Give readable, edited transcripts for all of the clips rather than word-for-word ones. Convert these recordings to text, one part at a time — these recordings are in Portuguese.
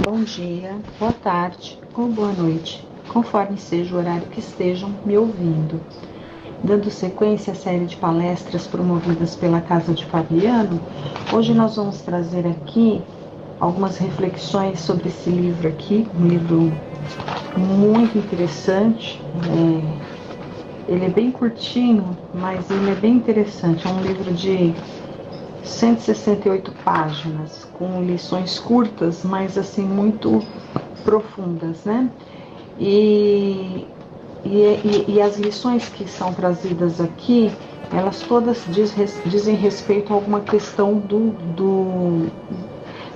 Bom dia, boa tarde ou boa noite, conforme seja o horário que estejam me ouvindo. Dando sequência à série de palestras promovidas pela Casa de Fabiano, hoje nós vamos trazer aqui algumas reflexões sobre esse livro aqui, um livro muito interessante. Ele é bem curtinho, mas ele é bem interessante. É um livro de 168 páginas, com lições curtas, mas assim muito profundas, né? E as lições que são trazidas aqui, elas todas dizem respeito a alguma questão do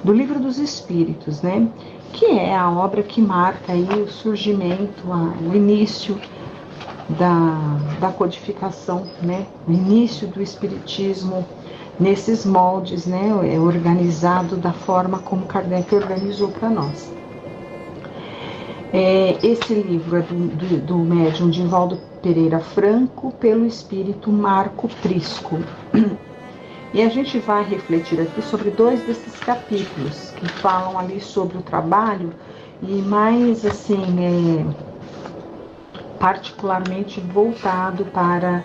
Livro dos Espíritos, né? Que é a obra que marca aí o surgimento, o início da codificação, né? O início do Espiritismo nesses moldes, né? Organizado da forma como Kardec organizou para nós. Esse livro é do médium Divaldo Pereira Franco, pelo espírito Marco Prisco. E a gente vai refletir aqui sobre 2 desses capítulos, que falam ali sobre o trabalho, e mais assim, particularmente voltado para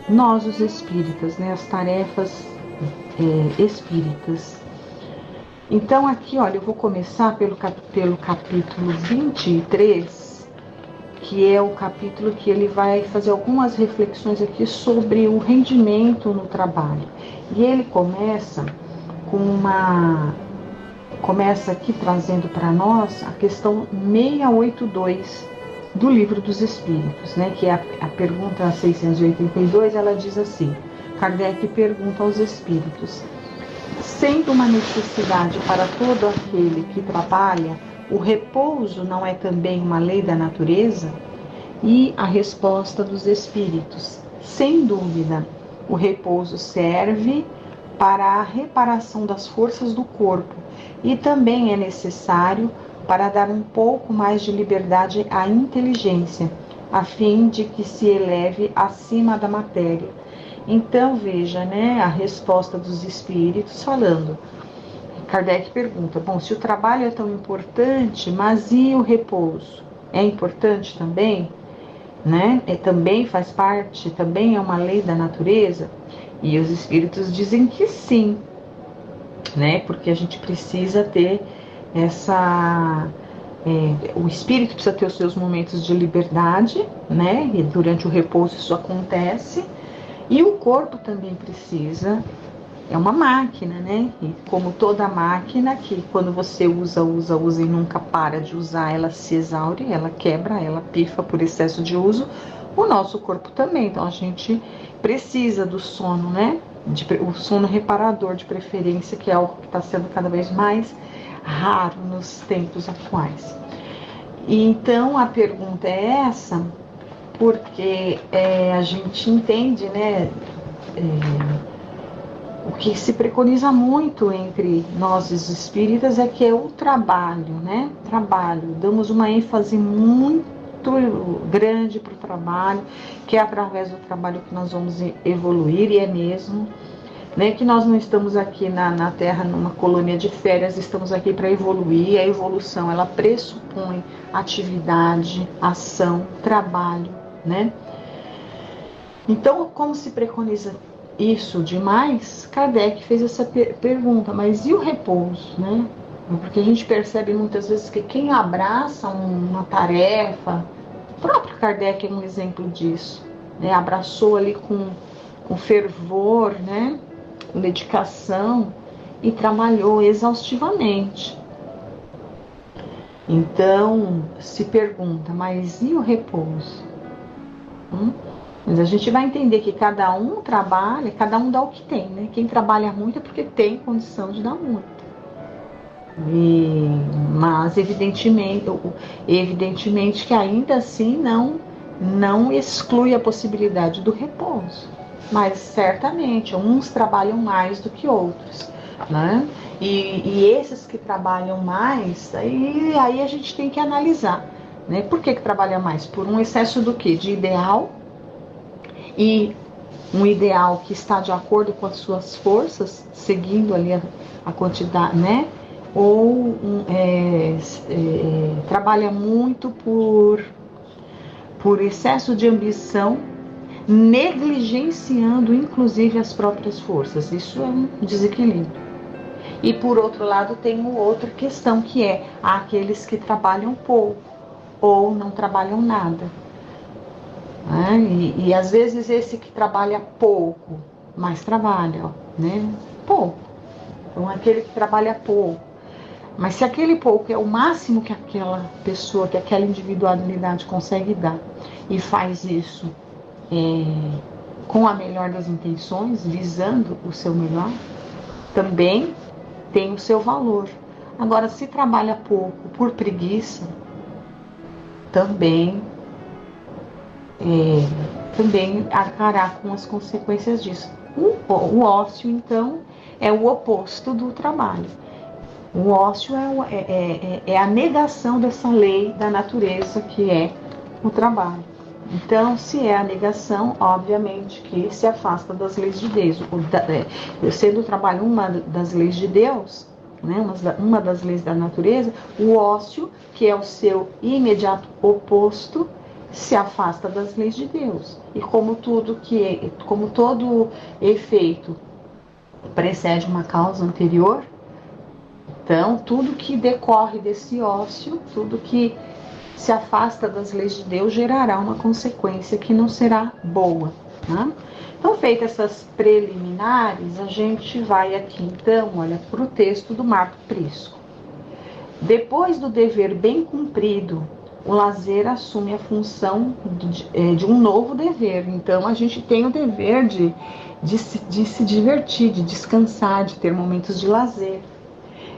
nós os espíritas, né, as tarefas espíritas. Então aqui, olha, eu vou começar pelo capítulo 23, que é o capítulo que ele vai fazer algumas reflexões aqui sobre o rendimento no trabalho. E ele começa aqui trazendo para nós a questão 682 do Livro dos Espíritos, né, que é a pergunta 682, ela diz assim: Kardec pergunta aos espíritos: sendo uma necessidade para todo aquele que trabalha, o repouso não é também uma lei da natureza? E a resposta dos espíritos: sem dúvida, o repouso serve para a reparação das forças do corpo e também é necessário para dar um pouco mais de liberdade à inteligência, a fim de que se eleve acima da matéria. Então, veja, né, a resposta dos espíritos falando. Kardec pergunta: bom, se o trabalho é tão importante, mas e o repouso? É importante também? Né? Também faz parte, também é uma lei da natureza? E os espíritos dizem que sim, né? Porque a gente precisa ter o espírito precisa ter os seus momentos de liberdade, né? E durante o repouso isso acontece. E o corpo também precisa, é uma máquina, né? E como toda máquina, que quando você usa e nunca para de usar, ela se exaure, ela quebra, ela pifa por excesso de uso, o nosso corpo também. Então a gente precisa do sono, né? O sono reparador de preferência, que é algo que está sendo cada vez mais raro nos tempos atuais. E então a pergunta é essa, porque a gente entende, né? O que se preconiza muito entre nós os espíritas é que é o trabalho, né? Trabalho. Damos uma ênfase muito grande para o trabalho, que é através do trabalho que nós vamos evoluir, e é mesmo, né? Que nós não estamos aqui na Terra numa colônia de férias, estamos aqui para evoluir. A evolução, ela pressupõe atividade, ação, trabalho, né? Então, como se preconiza isso demais, Kardec fez essa pergunta: mas e o repouso, né? Porque a gente percebe muitas vezes que quem abraça uma tarefa, o próprio Kardec é um exemplo disso, né? Abraçou ali com fervor, né? Com dedicação, e trabalhou exaustivamente. Então se pergunta: mas e o repouso? Mas a gente vai entender que cada um trabalha, cada um dá o que tem, né? Quem trabalha muito é porque tem condição de dar muito. Mas evidentemente que ainda assim não exclui a possibilidade do repouso. Mas certamente uns trabalham mais do que outros, né? E esses que trabalham mais, aí a gente tem que analisar, né? Por que trabalha mais? Por um excesso do quê? De ideal, e um ideal que está de acordo com as suas forças, seguindo ali a quantidade, né? ou trabalha muito por excesso de ambição, negligenciando inclusive as próprias forças. Isso é um desequilíbrio. E por outro lado tem outra questão, que é aqueles que trabalham pouco ou não trabalham nada. E às vezes esse que trabalha pouco, mas trabalha, né? Pouco. Então aquele que trabalha pouco. Mas se aquele pouco é o máximo que aquela pessoa, que aquela individualidade consegue dar, e faz isso com a melhor das intenções, visando o seu melhor, também tem o seu valor. Agora, se trabalha pouco por preguiça, também arcará com as consequências disso. O ócio, então, é o oposto do trabalho. O ócio é a negação dessa lei da natureza que é o trabalho. Então, se é a negação, obviamente que se afasta das leis de Deus. Sendo o trabalho uma das leis de Deus, né, uma das leis da natureza, o ócio, que é o seu imediato oposto, se afasta das leis de Deus. E como todo efeito precede uma causa anterior, então tudo que decorre desse ócio, tudo que se afasta das leis de Deus, gerará uma consequência que não será boa. Né? Então, feitas essas preliminares, a gente vai aqui então, olha, para o texto do Marco Prisco. Depois do dever bem cumprido, o lazer assume a função de um novo dever. Então, a gente tem o dever de se divertir, de descansar, de ter momentos de lazer.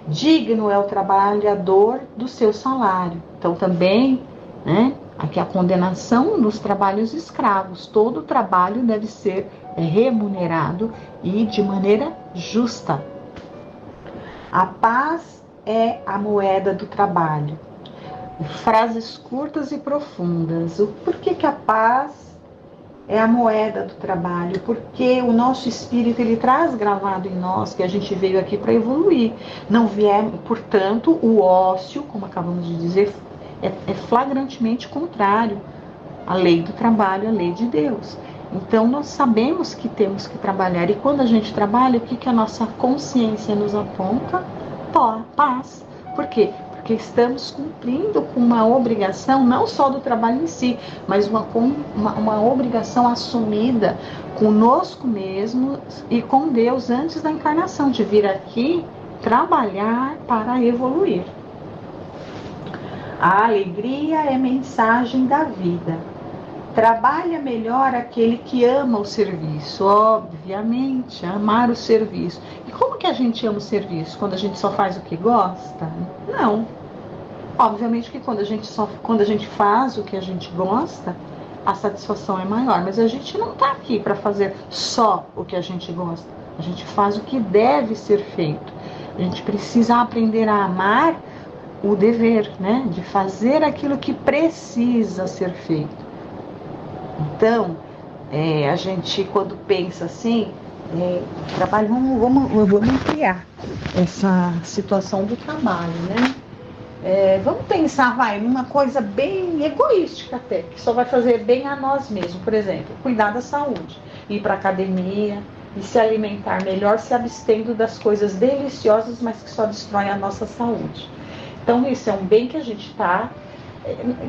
Digno é o trabalhador do seu salário. Então, também, né, aqui a condenação dos trabalhos escravos. Todo trabalho deve ser remunerado e de maneira justa. A paz é a moeda do trabalho. Frases curtas e profundas. Por que a paz é a moeda do trabalho? Porque o nosso espírito, ele traz gravado em nós que a gente veio aqui para evoluir. Não portanto, o ócio, como acabamos de dizer, é flagrantemente contrário à lei do trabalho, à lei de Deus. Então, nós sabemos que temos que trabalhar. E quando a gente trabalha, o que a nossa consciência nos aponta? Paz. Por quê? Porque estamos cumprindo com uma obrigação, não só do trabalho em si, mas uma obrigação assumida conosco mesmo e com Deus antes da encarnação, de vir aqui trabalhar para evoluir. A alegria é mensagem da vida. Trabalha melhor aquele que ama o serviço, obviamente, amar o serviço. E como que a gente ama o serviço? Quando a gente só faz o que gosta? Não. Obviamente que quando a gente faz o que a gente gosta, a satisfação é maior. Mas a gente não está aqui para fazer só o que a gente gosta. A gente faz o que deve ser feito. A gente precisa aprender a amar o dever, né? De fazer aquilo que precisa ser feito. Então, a gente, quando pensa assim, trabalho, vamos ampliar essa situação do trabalho, né? Vamos pensar, numa coisa bem egoística até, que só vai fazer bem a nós mesmos. Por exemplo, cuidar da saúde, ir para a academia e se alimentar melhor, se abstendo das coisas deliciosas, mas que só destroem a nossa saúde. Então, isso é um bem que a gente está...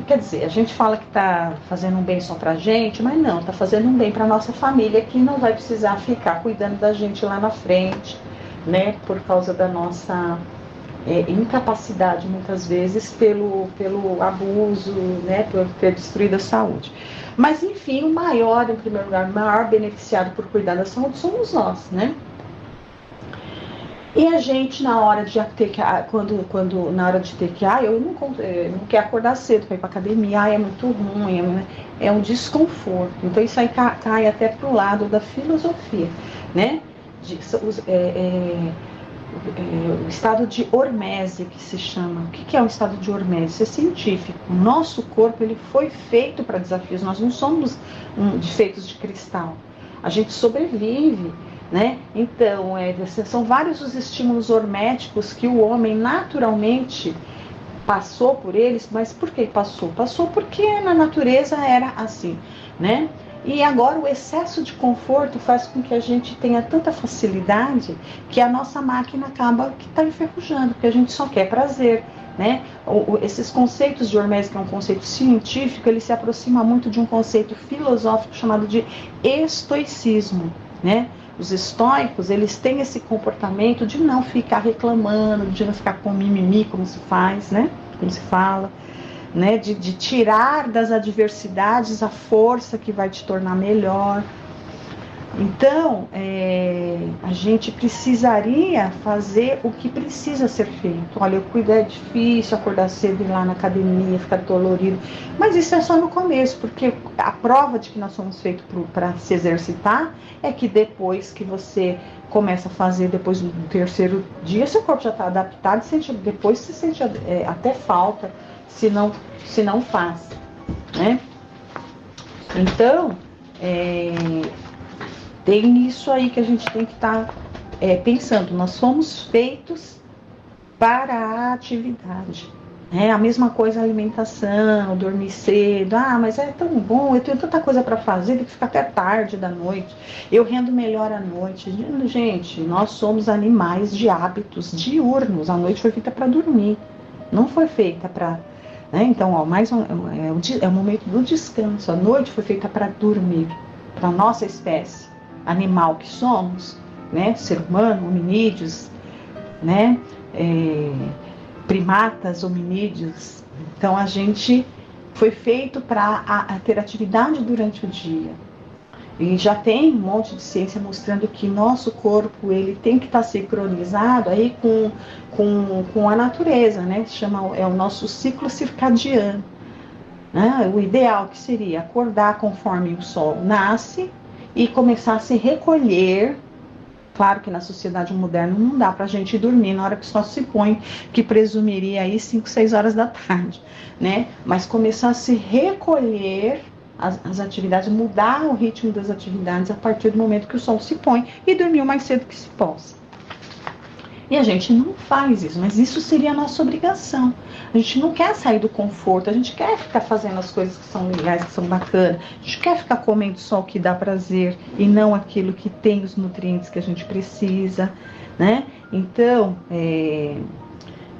Quer dizer, a gente fala que está fazendo um bem só para a gente, mas não, está fazendo um bem para a nossa família, que não vai precisar ficar cuidando da gente lá na frente, né, por causa da nossa incapacidade, muitas vezes, pelo abuso, né, por ter destruído a saúde. Mas, enfim, em primeiro lugar, o maior beneficiado por cuidar da saúde somos nós, né? E a gente, na hora de ter que, eu não quero acordar cedo para ir para academia, é muito ruim, é um desconforto. Então isso aí cai até para o lado da filosofia, né? O estado de hormese, que se chama. O que é o estado de hormese? Isso é científico. O nosso corpo, ele foi feito para desafios. Nós não somos feitos de cristal. A gente sobrevive né? Então, são vários os estímulos horméticos que o homem naturalmente passou por eles, mas por que passou? Passou porque na natureza era assim, né? E agora o excesso de conforto faz com que a gente tenha tanta facilidade que a nossa máquina acaba que está enferrujando, porque a gente só quer prazer, né? Esses conceitos de Hormésio, que é um conceito científico, ele se aproxima muito de um conceito filosófico chamado de estoicismo, né? Os estoicos, eles têm esse comportamento de não ficar reclamando, de não ficar com mimimi, como se faz, né? Como se fala, né? De tirar das adversidades a força que vai te tornar melhor. Então, a gente precisaria fazer o que precisa ser feito. Olha, eu cuido, é difícil acordar cedo, ir lá na academia, ficar dolorido, mas isso é só no começo, porque a prova de que nós somos feitos para se exercitar é que depois que você começa a fazer, depois do terceiro dia, seu corpo já está adaptado, depois você sente até falta, se não faz, né? Então, tem isso aí que a gente tem que estar pensando. Nós fomos feitos para a atividade. A mesma coisa a alimentação, dormir cedo. Mas é tão bom, eu tenho tanta coisa para fazer, tem que ficar até tarde da noite. Eu rendo melhor à noite. Gente, nós somos animais de hábitos diurnos. A noite foi feita para dormir, não foi feita para... Então, é o momento do descanso. A noite foi feita para dormir, para a nossa espécie animal que somos, né? Ser humano, hominídeos, né? Primatas, hominídeos. Então a gente foi feito para ter atividade durante o dia. E já tem um monte de ciência mostrando que nosso corpo ele tem que estar sincronizado aí com a natureza, né? É o nosso ciclo circadiano. Né? O ideal que seria acordar conforme o sol nasce e começar a se recolher. Claro que na sociedade moderna não dá para a gente dormir na hora que o sol se põe, que presumiria aí 5, 6 horas da tarde, né? Mas começar a se recolher as atividades, mudar o ritmo das atividades a partir do momento que o sol se põe e dormir o mais cedo que se possa. E a gente não faz isso, mas isso seria a nossa obrigação. A gente não quer sair do conforto, a gente quer ficar fazendo as coisas que são legais, que são bacanas, a gente quer ficar comendo só o que dá prazer e não aquilo que tem os nutrientes que a gente precisa, né? Então,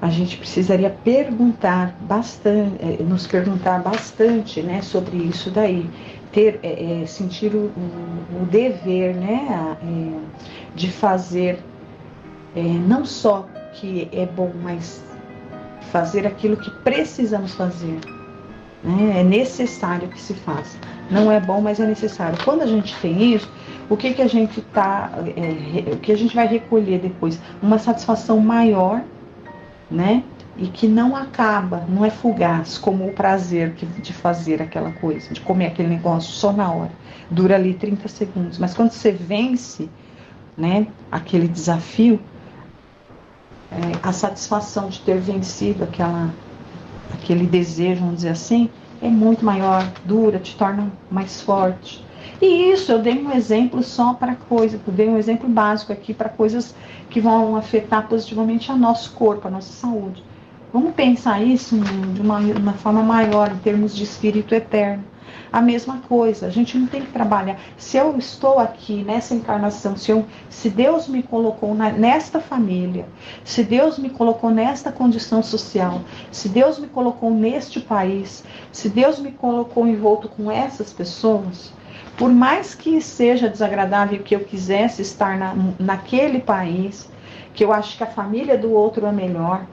a gente precisaria nos perguntar bastante, né, sobre isso daí. Sentir o dever, né, de fazer não só que é bom, mas fazer aquilo que precisamos fazer. É necessário que se faça. Não é bom, mas é necessário. Quando a gente tem isso, o que a gente vai recolher depois? Uma satisfação maior, né? E que não acaba, não é fugaz, como o prazer de fazer aquela coisa, de comer aquele negócio só na hora. Dura ali 30 segundos. Mas quando você vence, né, aquele desafio, a satisfação de ter vencido aquele desejo, vamos dizer assim, é muito maior, dura, te torna mais forte. E isso eu dei um exemplo só para coisas, eu dei um exemplo básico aqui para coisas que vão afetar positivamente o nosso corpo, a nossa saúde. Vamos pensar isso de uma forma maior, em termos de espírito eterno. A mesma coisa, a gente não tem que trabalhar. Se eu estou aqui nessa encarnação, se Deus me colocou nesta família, se Deus me colocou nesta condição social, se Deus me colocou neste país, se Deus me colocou envolto com essas pessoas, por mais que seja desagradável que eu quisesse estar naquele país, que eu acho que a família do outro é melhor,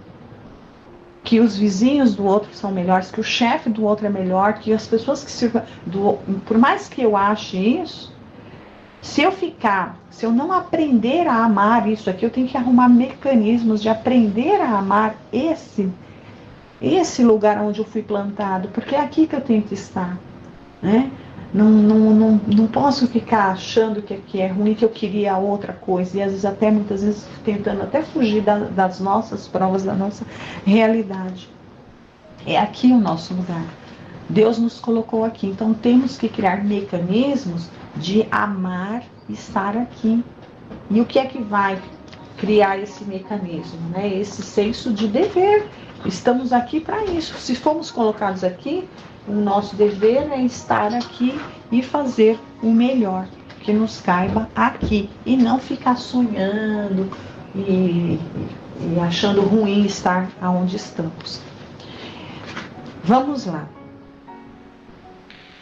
que os vizinhos do outro são melhores, que o chefe do outro é melhor, que as pessoas que sirvam por mais que eu ache isso, se eu não aprender a amar isso aqui, eu tenho que arrumar mecanismos de aprender a amar esse lugar onde eu fui plantado, porque é aqui que eu tenho que estar, né? Não posso ficar achando que aqui é ruim, que eu queria outra coisa, e às vezes muitas vezes tentando até fugir das nossas provas, da nossa realidade. É aqui o nosso lugar. Deus nos colocou aqui, então temos que criar mecanismos de amar estar aqui, E o que é que vai criar esse mecanismo, né? Esse senso de dever. Estamos aqui para isso. Se fomos colocados aqui, o nosso dever é estar aqui e fazer o melhor que nos caiba aqui. E não ficar sonhando e achando ruim estar onde estamos. Vamos lá.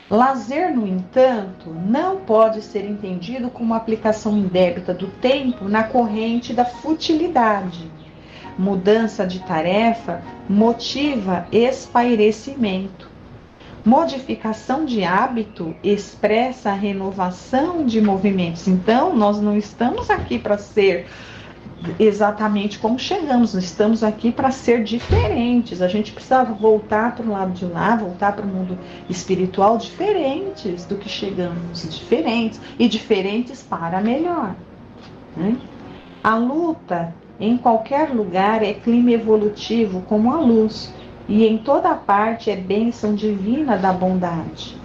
Lazer, no entanto, não pode ser entendido como aplicação indébita do tempo na corrente da futilidade. Mudança de tarefa motiva espairecimento. Modificação de hábito expressa a renovação de movimentos. Então, nós não estamos aqui para ser exatamente como chegamos, nós estamos aqui para ser diferentes. A gente precisa voltar para o lado de lá, voltar para o mundo espiritual diferentes do que chegamos, diferentes e diferentes para melhor, né? A luta em qualquer lugar é clima evolutivo como a luz, e em toda parte é bênção divina da bondade.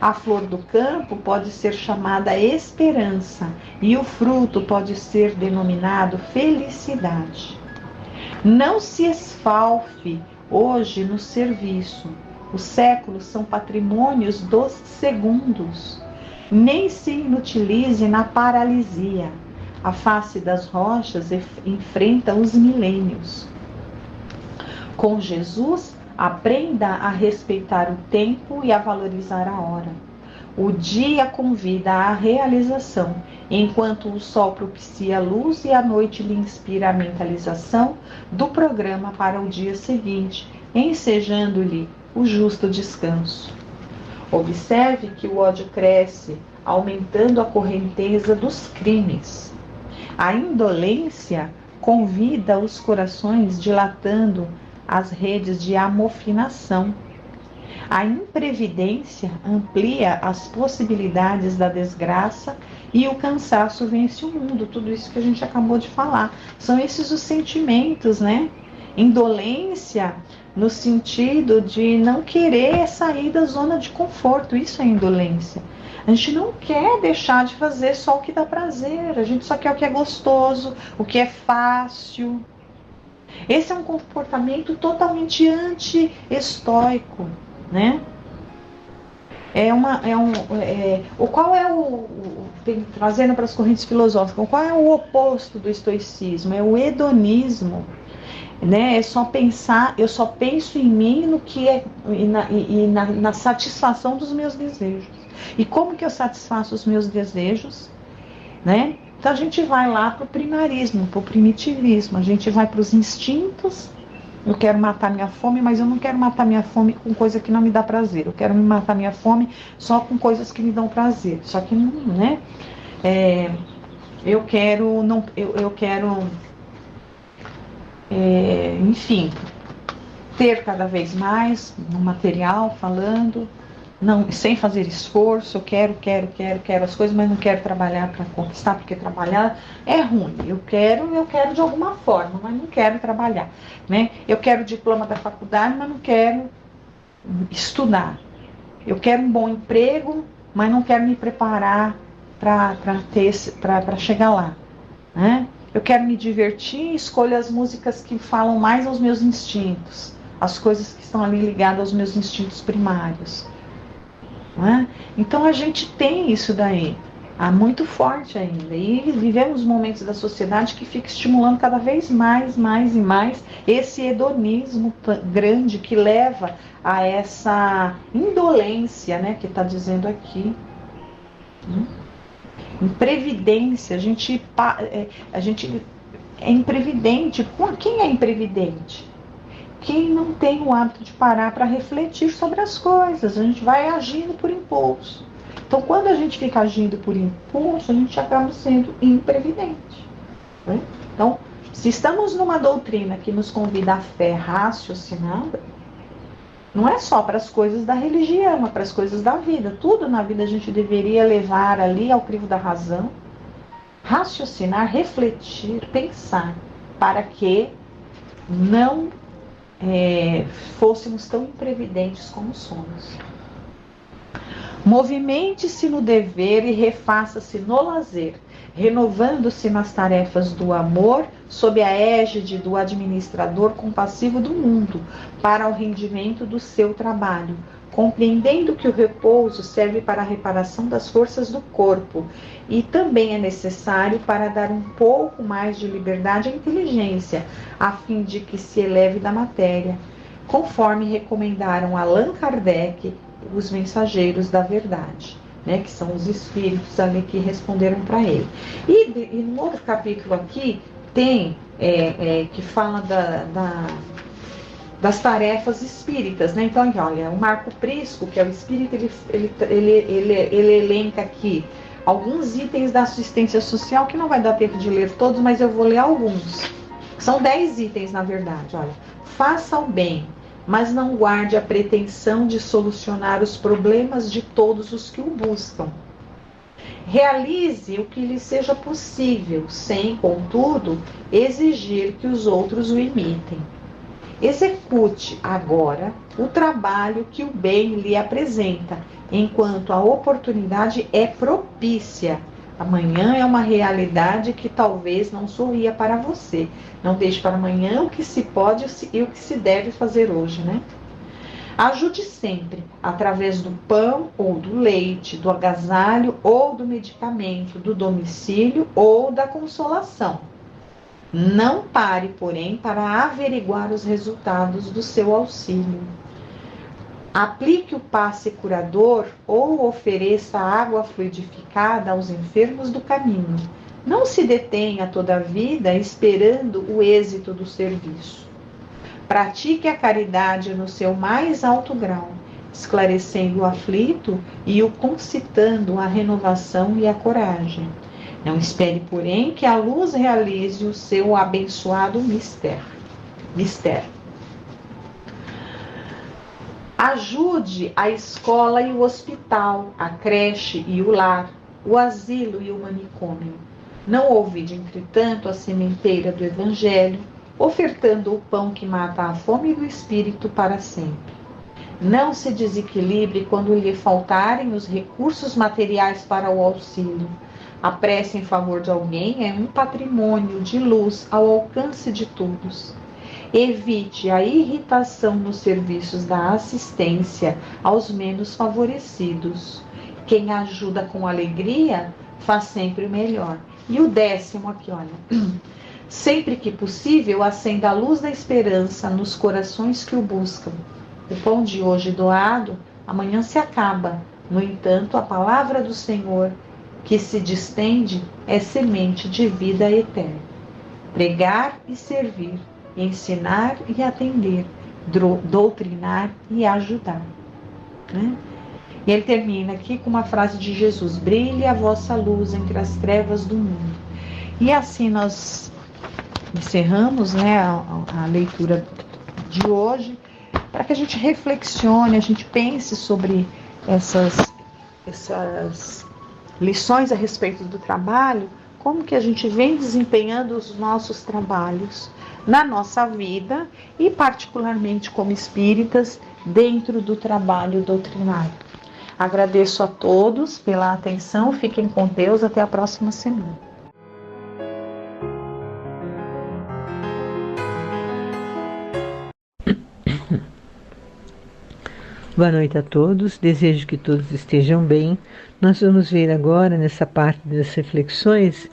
A flor do campo pode ser chamada esperança e o fruto pode ser denominado felicidade. Não se esfalfe hoje no serviço. Os séculos são patrimônios dos segundos. Nem se inutilize na paralisia. A face das rochas enfrenta os milênios. Com Jesus, aprenda a respeitar o tempo e a valorizar a hora. O dia convida à realização, enquanto o sol propicia a luz e a noite lhe inspira a mentalização do programa para o dia seguinte, ensejando-lhe o justo descanso. Observe que o ódio cresce, aumentando a correnteza dos crimes. A indolência convida os corações, dilatando as redes de amofinação. A imprevidência amplia as possibilidades da desgraça e o cansaço vence o mundo. Tudo isso que a gente acabou de falar. São esses os sentimentos, né? Indolência no sentido de não querer sair da zona de conforto. Isso é indolência. A gente não quer deixar de fazer só o que dá prazer. A gente só quer o que é gostoso, o que é fácil. Esse é um comportamento totalmente anti-estoico, né? Trazendo para as correntes filosóficas, qual é o oposto do estoicismo? É o hedonismo, né? É só pensar, eu só penso em mim no que é na satisfação dos meus desejos. E como que eu satisfaço os meus desejos, né? Então a gente vai lá para o primarismo, para o primitivismo, a gente vai para os instintos. Eu quero matar minha fome, mas eu não quero matar minha fome com coisa que não me dá prazer. Eu quero matar minha fome só com coisas que me dão prazer. Só que não, né? Enfim, ter cada vez mais no material falando. Não, sem fazer esforço, eu quero as coisas, mas não quero trabalhar para conquistar, porque trabalhar é ruim. Eu quero de alguma forma, mas não quero trabalhar, né? Eu quero o diploma da faculdade, mas não quero estudar. Eu quero um bom emprego, mas não quero me preparar para chegar lá, né? Eu quero me divertir, escolho as músicas que falam mais aos meus instintos, as coisas que estão ali ligadas aos meus instintos primários. Então a gente tem isso daí, muito forte ainda, e vivemos momentos da sociedade que fica estimulando cada vez mais e mais esse hedonismo grande que leva a essa indolência, né, que está dizendo aqui. Imprevidência, a gente é imprevidente. Quem é imprevidente? Quem não tem o hábito de parar para refletir sobre as coisas. A gente vai agindo por impulso. Então, quando a gente fica agindo por impulso, a gente acaba sendo imprevidente, né? Então, se estamos numa doutrina que nos convida à fé raciocinada, não é só para as coisas da religião, é para as coisas da vida. Tudo na vida a gente deveria levar ali ao crivo da razão, raciocinar, refletir, pensar, para que não fôssemos tão imprevidentes como somos. Movimente-se no dever e refaça-se no lazer. renovando-se nas tarefas do amor, sob a égide do administrador compassivo do mundo, para o rendimento do seu trabalho, compreendendo que o repouso serve para a reparação das forças do corpo e também é necessário para dar um pouco mais de liberdade à inteligência, a fim de que se eleve da matéria, conforme recomendaram Allan Kardec, os mensageiros da verdade, né, que são os espíritos ali que responderam para ele. E no outro capítulo aqui tem que fala das tarefas espíritas, né? Então, olha, o Marco Prisco, que é o espírito, ele elenca aqui alguns itens da assistência social, que não vai dar tempo de ler todos, mas eu vou ler alguns. São 10 itens, na verdade. Olha, faça o bem, mas não guarde a pretensão de solucionar os problemas de todos os que o buscam. Realize o que lhe seja possível, sem, contudo, exigir que os outros o imitem. Execute agora o trabalho que o bem lhe apresenta, enquanto a oportunidade é propícia. Amanhã é uma realidade que talvez não sorria para você. Não deixe para amanhã o que se pode e o que se deve fazer hoje, né? Ajude sempre, através do pão ou do leite, do agasalho ou do medicamento, do domicílio ou da consolação. Não pare, porém, para averiguar os resultados do seu auxílio. Aplique o passe curador ou ofereça água fluidificada aos enfermos do caminho. Não se detenha toda a vida esperando o êxito do serviço. Pratique a caridade no seu mais alto grau, esclarecendo o aflito e o concitando à renovação e à coragem. Não espere, porém, que a luz realize o seu abençoado mistério. Ajude a escola e o hospital, a creche e o lar, o asilo e o manicômio. Não olvide, entretanto, a sementeira do Evangelho, ofertando o pão que mata a fome do espírito para sempre. Não se desequilibre quando lhe faltarem os recursos materiais para o auxílio. A prece em favor de alguém é um patrimônio de luz ao alcance de todos. Evite a irritação nos serviços da assistência aos menos favorecidos. Quem ajuda com alegria faz sempre o melhor. E o 10º aqui, olha. Sempre que possível, acenda a luz da esperança nos corações que o buscam. O pão de hoje doado, amanhã se acaba. No entanto, a palavra do Senhor, que se distende, é semente de vida eterna. Pregar e servir, ensinar e atender, doutrinar e ajudar. Né? E ele termina aqui com uma frase de Jesus: brilhe a vossa luz entre as trevas do mundo. E assim nós encerramos, né, a leitura de hoje, para que a gente reflexione, a gente pense sobre essas lições a respeito do trabalho, como que a gente vem desempenhando os nossos trabalhos na nossa vida e particularmente como espíritas dentro do trabalho doutrinário. Agradeço a todos pela atenção, fiquem com Deus, até a próxima semana. Boa noite a todos, desejo que todos estejam bem. Nós vamos ver agora, nessa parte das reflexões,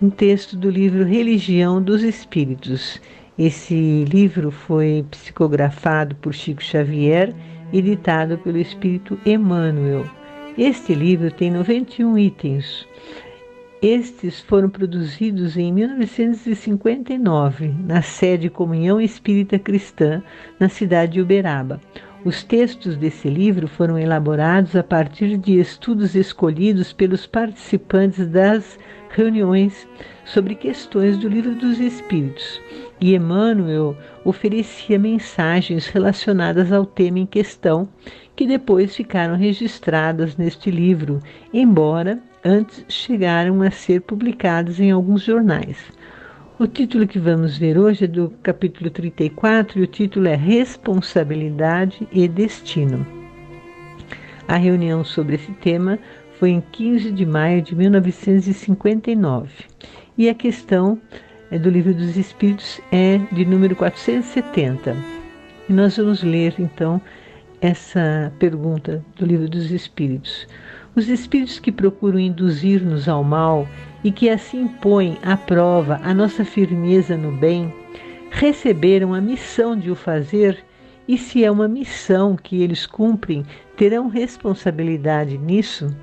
um texto do livro Religião dos Espíritos. Esse livro foi psicografado por Chico Xavier, editado pelo Espírito Emmanuel. Este livro tem 91 itens. Estes foram produzidos em 1959, na sede Comunhão Espírita Cristã, na cidade de Uberaba. Os textos desse livro foram elaborados a partir de estudos escolhidos pelos participantes das reuniões sobre questões do Livro dos Espíritos, e Emmanuel oferecia mensagens relacionadas ao tema em questão, que depois ficaram registradas neste livro, embora antes chegaram a ser publicadas em alguns jornais. O título que vamos ver hoje é do capítulo 34 e o título é Responsabilidade e Destino. A reunião sobre esse tema foi em 15 de maio de 1959. E a questão do Livro dos Espíritos é de número 470. E nós vamos ler, então, essa pergunta do Livro dos Espíritos. Os espíritos que procuram induzir-nos ao mal e que assim põem à prova a nossa firmeza no bem, receberam a missão de o fazer, e se é uma missão que eles cumprem, terão responsabilidade nisso?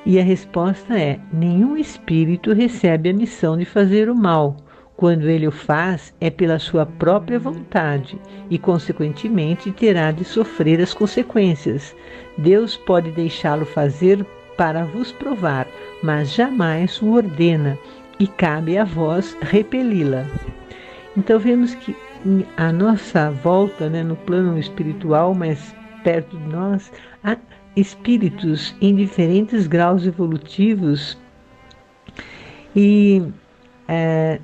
E a resposta é: nenhum espírito recebe a missão de fazer o mal. Quando ele o faz, é pela sua própria vontade e, consequentemente, terá de sofrer as consequências. Deus pode deixá-lo fazer para vos provar, mas jamais o ordena, e cabe a vós repeli-la. Então vemos que a nossa volta, no plano espiritual, mais perto de nós, há espíritos em diferentes graus evolutivos e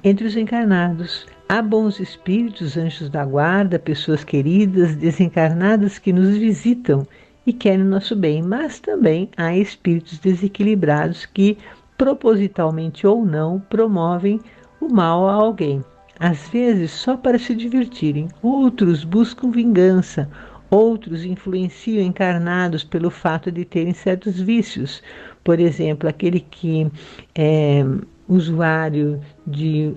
entre os encarnados. Há bons espíritos, anjos da guarda, pessoas queridas, desencarnadas que nos visitam e querem o nosso bem, mas também há espíritos desequilibrados que, propositalmente ou não, promovem o mal a alguém. Às vezes só para se divertirem, outros buscam vingança, outros influenciam encarnados pelo fato de terem certos vícios. Por exemplo, aquele que é usuário de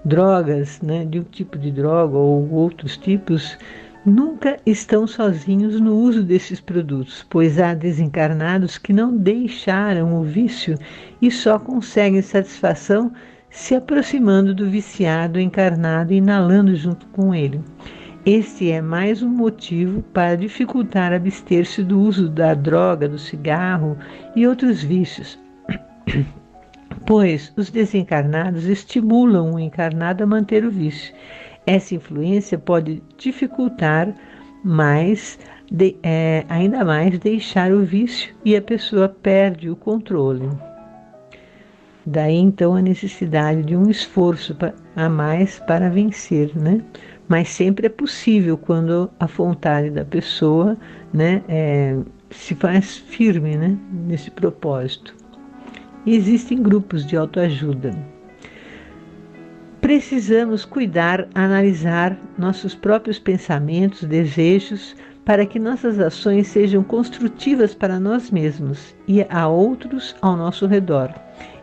drogas, de um tipo de droga ou outros tipos, nunca estão sozinhos no uso desses produtos, pois há desencarnados que não deixaram o vício e só conseguem satisfação se aproximando do viciado encarnado e inalando junto com ele. Este é mais um motivo para dificultar abster-se do uso da droga, do cigarro e outros vícios, pois os desencarnados estimulam o encarnado a manter o vício. Essa influência pode dificultar ainda mais deixar o vício e a pessoa perde o controle. Daí então a necessidade de um esforço a mais para vencer, Mas sempre é possível quando a vontade da pessoa, se faz firme, nesse propósito. E existem grupos de autoajuda. Precisamos cuidar, analisar nossos próprios pensamentos, desejos, para que nossas ações sejam construtivas para nós mesmos e a outros ao nosso redor.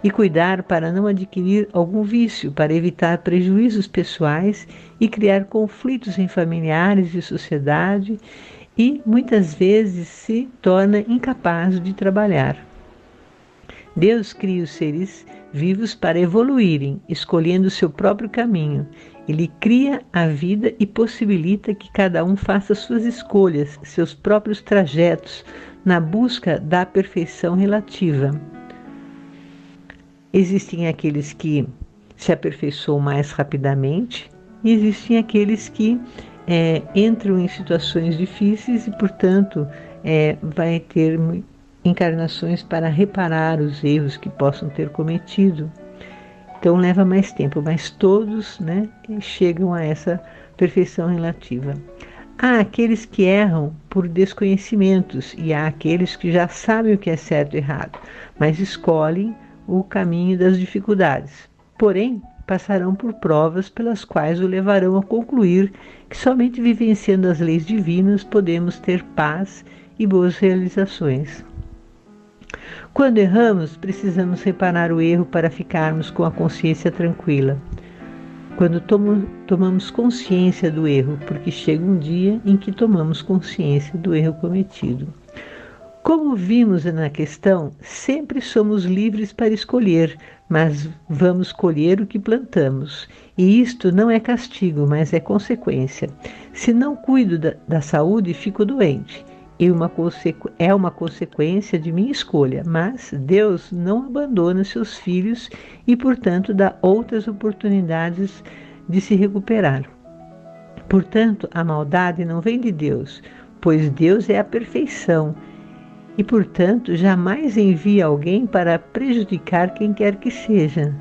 E cuidar para não adquirir algum vício, para evitar prejuízos pessoais e criar conflitos em familiares e sociedade, e muitas vezes se torna incapaz de trabalhar. Deus cria os seres vivos para evoluírem, escolhendo o seu próprio caminho. Ele cria a vida e possibilita que cada um faça suas escolhas, seus próprios trajetos, na busca da perfeição relativa. Existem aqueles que se aperfeiçoam mais rapidamente e existem aqueles que entram em situações difíceis e, portanto, vai ter encarnações para reparar os erros que possam ter cometido. Então leva mais tempo, mas todos chegam a essa perfeição relativa. Há aqueles que erram por desconhecimentos e há aqueles que já sabem o que é certo e errado, mas escolhem o caminho das dificuldades. Porém, passarão por provas pelas quais o levarão a concluir que somente vivenciando as leis divinas podemos ter paz e boas realizações. Quando erramos, precisamos reparar o erro para ficarmos com a consciência tranquila. Quando tomamos consciência do erro, porque chega um dia em que tomamos consciência do erro cometido. Como vimos na questão, sempre somos livres para escolher, mas vamos colher o que plantamos. E isto não é castigo, mas é consequência. Se não cuido da saúde, fico doente. É uma consequência de minha escolha, mas Deus não abandona seus filhos e, portanto, dá outras oportunidades de se recuperar. Portanto, a maldade não vem de Deus, pois Deus é a perfeição e, portanto, jamais envia alguém para prejudicar quem quer que seja.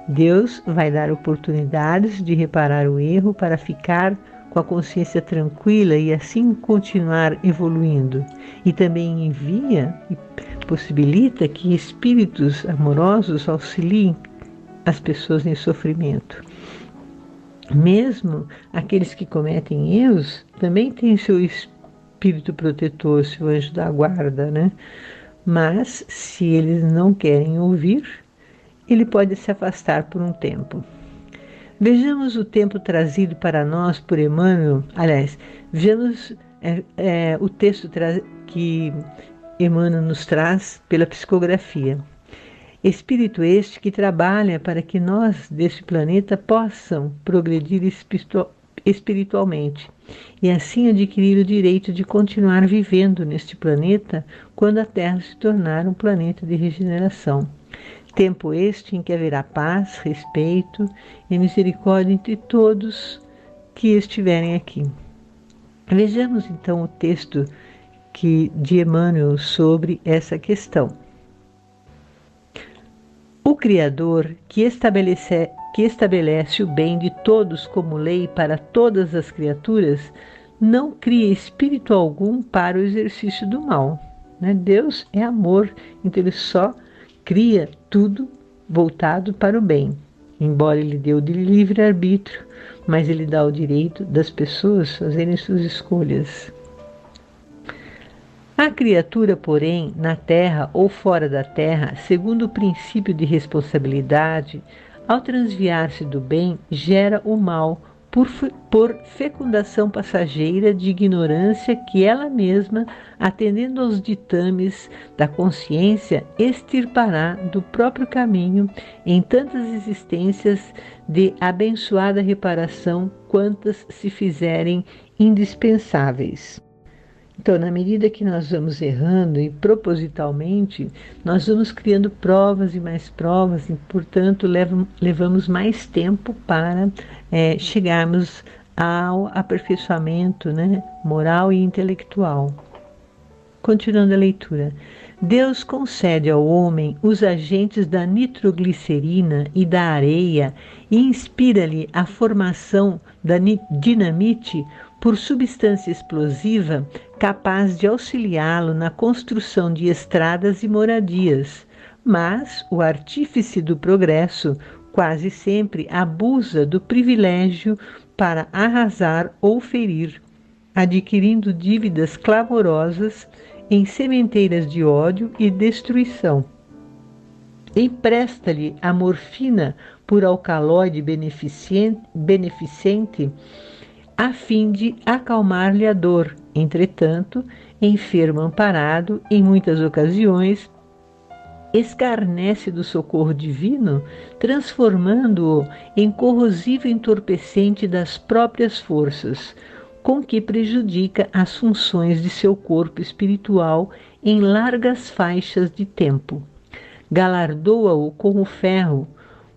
Deus vai dar oportunidades de reparar o erro para ficar com a consciência tranquila e assim continuar evoluindo. E também envia e possibilita que espíritos amorosos auxiliem as pessoas em sofrimento. Mesmo aqueles que cometem erros também têm seu espírito protetor, seu anjo da guarda, né? Mas se eles não querem ouvir, ele pode se afastar por um tempo. Vejamos o tempo trazido para nós por Emmanuel. Aliás, vejamos o texto que Emmanuel nos traz pela psicografia. Espírito este que trabalha para que nós deste planeta possam progredir espiritualmente e assim adquirir o direito de continuar vivendo neste planeta quando a Terra se tornar um planeta de regeneração. Tempo este em que haverá paz, respeito e misericórdia entre todos que estiverem aqui. Vejamos então o texto de Emmanuel sobre essa questão. O Criador, que estabelece o bem de todos como lei para todas as criaturas, não cria espírito algum para o exercício do mal. Né? Deus é amor, então ele só cria tudo voltado para o bem. Embora ele dê o livre-arbítrio, mas ele dá o direito das pessoas fazerem suas escolhas. A criatura, porém, na terra ou fora da terra, segundo o princípio de responsabilidade, ao transviar-se do bem, gera o mal por fecundação passageira de ignorância que ela mesma, atendendo aos ditames da consciência, extirpará do próprio caminho em tantas existências de abençoada reparação quantas se fizerem indispensáveis. Então, na medida que nós vamos errando e propositalmente, nós vamos criando provas e mais provas e, portanto, levamos mais tempo para chegarmos ao aperfeiçoamento, né, moral e intelectual. Continuando a leitura. Deus concede ao homem os agentes da nitroglicerina e da areia e inspira-lhe a formação da dinamite por substância explosiva capaz de auxiliá-lo na construção de estradas e moradias. Mas o artífice do progresso quase sempre abusa do privilégio para arrasar ou ferir, adquirindo dívidas clamorosas em sementeiras de ódio e destruição. Empresta-lhe a morfina por alcaloide beneficente a fim de acalmar-lhe a dor. Entretanto, enfermo amparado, em muitas ocasiões, escarnece do socorro divino, transformando-o em corrosivo entorpecente das próprias forças, com que prejudica as funções de seu corpo espiritual em largas faixas de tempo. Galardoa-o com o ferro,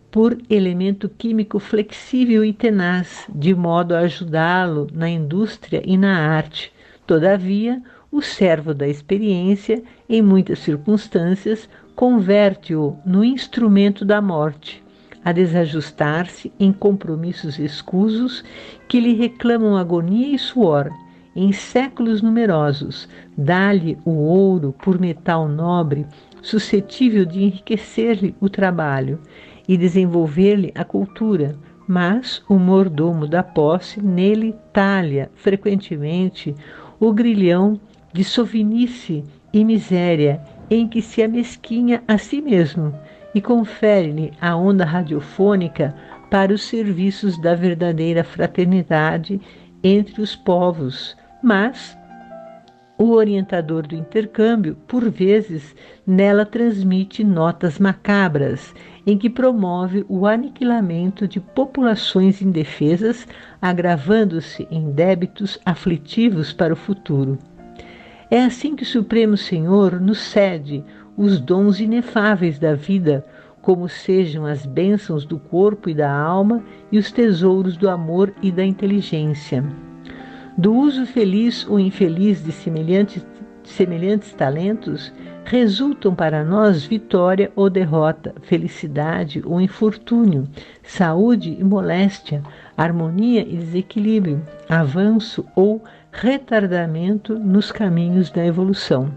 por elemento químico flexível e tenaz, de modo a ajudá-lo na indústria e na arte. Todavia, o servo da experiência, em muitas circunstâncias, converte-o no instrumento da morte, a desajustar-se em compromissos escusos que lhe reclamam agonia e suor. Em séculos numerosos, dá-lhe o ouro por metal nobre, suscetível de enriquecer-lhe o trabalho e desenvolver-lhe a cultura, mas o mordomo da posse nele talha frequentemente o grilhão de sovinice e miséria em que se amesquinha a si mesmo e confere-lhe a onda radiofônica para os serviços da verdadeira fraternidade entre os povos, mas o orientador do intercâmbio, por vezes, nela transmite notas macabras, em que promove o aniquilamento de populações indefesas, agravando-se em débitos aflitivos para o futuro. É assim que o Supremo Senhor nos cede os dons inefáveis da vida, como sejam as bênçãos do corpo e da alma e os tesouros do amor e da inteligência. Do uso feliz ou infeliz de semelhantes talentos, resultam para nós vitória ou derrota, felicidade ou infortúnio, saúde e moléstia, harmonia e desequilíbrio, avanço ou retardamento nos caminhos da evolução.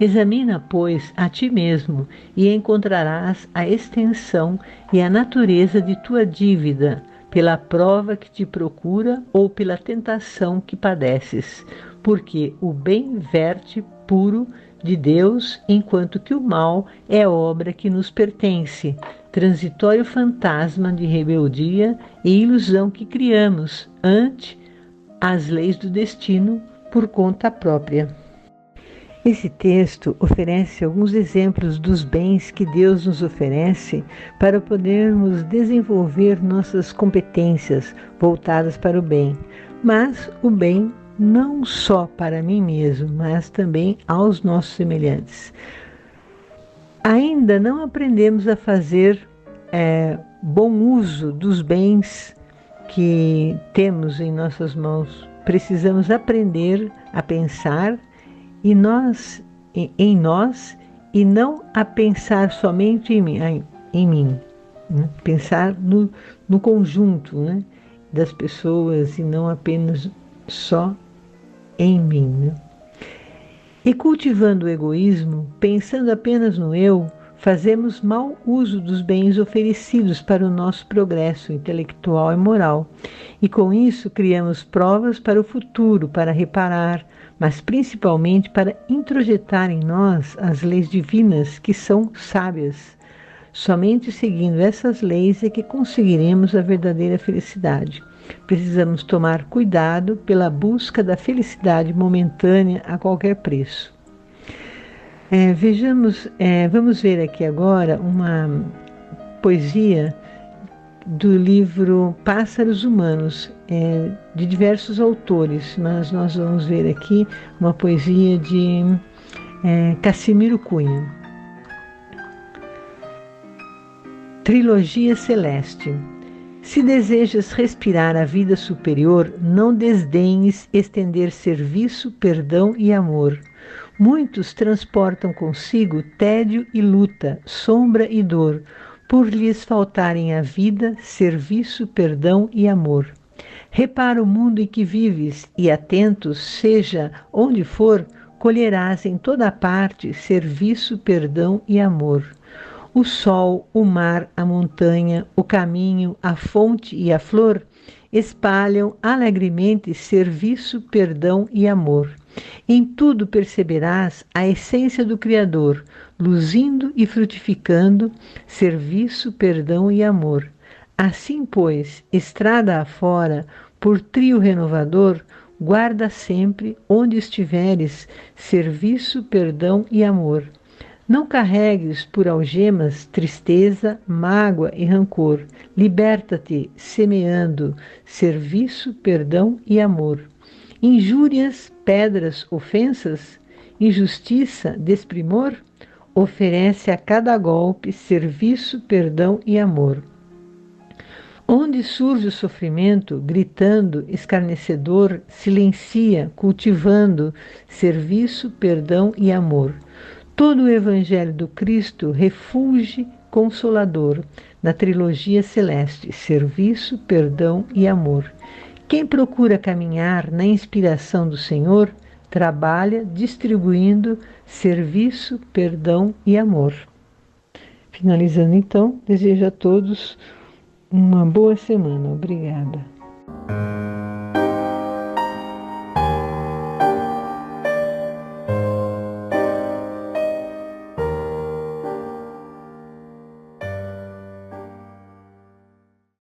Examina, pois, a ti mesmo e encontrarás a extensão e a natureza de tua dívida, pela prova que te procura ou pela tentação que padeces, porque o bem verte puro de Deus, enquanto que o mal é obra que nos pertence, transitório fantasma de rebeldia e ilusão que criamos ante as leis do destino por conta própria. Esse texto oferece alguns exemplos dos bens que Deus nos oferece para podermos desenvolver nossas competências voltadas para o bem, mas o bem não só para mim mesmo, mas também aos nossos semelhantes. Ainda não aprendemos a fazer bom uso dos bens que temos em nossas mãos. Precisamos aprender a pensar em nós e não a pensar somente em mim, né? Pensar no conjunto, né, das pessoas e não apenas só em mim, né? E cultivando o egoísmo, pensando apenas no eu, fazemos mau uso dos bens oferecidos para o nosso progresso intelectual e moral. E com isso criamos provas para o futuro, para reparar, mas principalmente para introjetar em nós as leis divinas que são sábias. Somente seguindo essas leis é que conseguiremos a verdadeira felicidade. Precisamos tomar cuidado pela busca da felicidade momentânea a qualquer preço. Vamos ver aqui agora uma poesia do livro Pássaros Humanos, de diversos autores, mas nós vamos ver aqui uma poesia de Cassimiro Cunha. Trilogia Celeste. Se desejas respirar a vida superior, não desdenhes estender serviço, perdão e amor. Muitos transportam consigo tédio e luta, sombra e dor, por lhes faltarem a vida, serviço, perdão e amor. Repara o mundo em que vives e, atento, seja onde for, colherás em toda parte serviço, perdão e amor. O sol, o mar, a montanha, o caminho, a fonte e a flor espalham alegremente serviço, perdão e amor. Em tudo perceberás a essência do Criador, luzindo e frutificando serviço, perdão e amor. Assim, pois, estrada afora, por trio renovador, guarda sempre, onde estiveres, serviço, perdão e amor. Não carregues por algemas tristeza, mágoa e rancor. Liberta-te, semeando serviço, perdão e amor. Injúrias, pedras, ofensas, injustiça, desprimor, oferece a cada golpe serviço, perdão e amor. Onde surge o sofrimento, gritando, escarnecedor, silencia, cultivando serviço, perdão e amor. Todo o Evangelho do Cristo refúgio consolador, na trilogia celeste, serviço, perdão e amor. Quem procura caminhar na inspiração do Senhor, trabalha distribuindo serviço, perdão e amor. Finalizando então, desejo a todos uma boa semana. Obrigada.